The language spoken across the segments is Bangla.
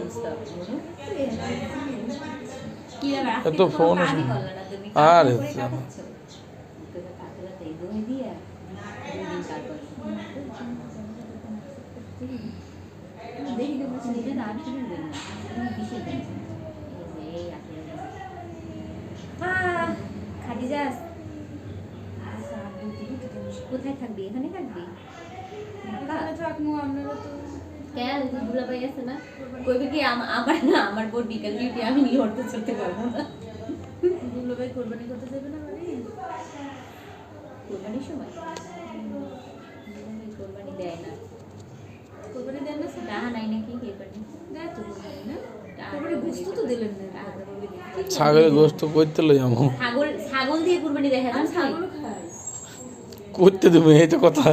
অবস্থা এত ফোন আর কোথায় থাকবি? এখানে থাকবি? কেন দুলাভাই আছে না? কইবে কি আমার না আমার বোর বিকাল ডিউটি, আমি নিয়ে হরতে চলতে পারবো না। দুলাভাই কোরবানি করতে যাবে না মানে কোরবানির সময় কোরবানি দেয় না। কোরবানি দেন না না নাই নাকি কোরবানি দেয় তো কোরবানি না কোরবানি গোশত তো দিলেন না ছাগলের গোশত করতে লই আমু ছাগল দিয়ে কুরবানি দেখা যায় ছাগল খায় করতে দেবে এই তো কথা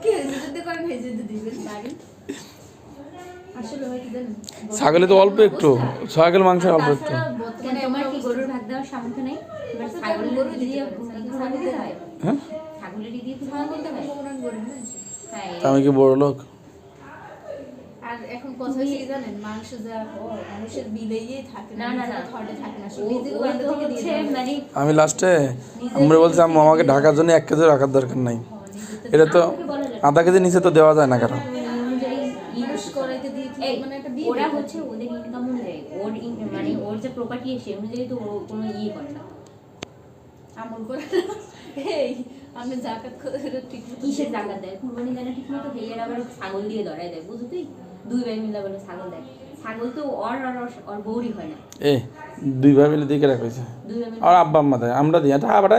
কি যদি করেন এই যদি দিবেন বাড়ি আসলে হয় কি জানেন ছাগলে তো অল্প একটু ছাগল মাংস অল্প একটু কেন তোমার কি গরুর ভাত দেওয়ার সামর্থ্য নেই? এবার ছাগল গরু দিয়ে কুরবানি দিতে হয়। হ্যাঁ ছাগলের দিয়ে কুরবানি করতে হয়। কোরবানি করেন না হ্যাঁ আমি কি বড় লোক? আর এখন কথা হচ্ছে কি জানেন মাংস যা মানুষের বিলেই থাকে না না না থটে থাকে না ও নিজে ওই তো হচ্ছে মানে আমি লাস্টে আমরা বলছি আম্মু আমাকে ঢাকার জন্য 1 কেজি রাখার দরকার নাই, এটা তো আধা কেজি নিচে তো দেওয়া যায় না কারণ অনুযায়ী ইউজ করাইতে দিয়ে কি মানে একটা দিয়ে ওরা হচ্ছে ওদের ইনকাম অনুযায়ী ওর মানে ওর যে প্রপার্টি সে অনুযায়ী তো ও কোনো ইয়ে করে না, আমল করে এই আমি জাকাত করে ঠিক মতো কিসের জায়গা দেয় কুরবানি দেয় না ঠিক মতো, হেয়ার আবার ছাগল দিয়ে ধরায় দেয় বুঝলি তুই, দুই ভাই মিলে বলে ছাগল দেয়, ছাগল তো ওর বউরই হয় না, এ দুই ভাই মিলে দিকে রাখাইছে দুই ভাই মিলে আর আব্বা আম্মা দেয় আমরা দিই এটা আবার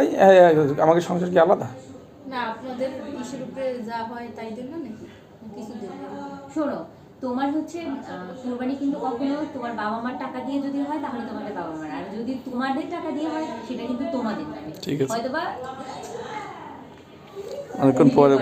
আমাকে সংসার কি আলাদা? না আপনাদের ইসের উপরে যা হয় তাই দেন না নাকি কিছু দেন না শোনো তোমার হচ্ছে কুরবানি কিন্তু কখনো তোমার বাবা মার টাকা দিয়ে যদি হয় তাহলে তোমাদের বাবা মার, আর যদি তোমাদের টাকা দিয়ে হয় সেটা কিন্তু তোমাদের নামে, ঠিক আছে। হয়তোবা অনেকক্ষণ পরে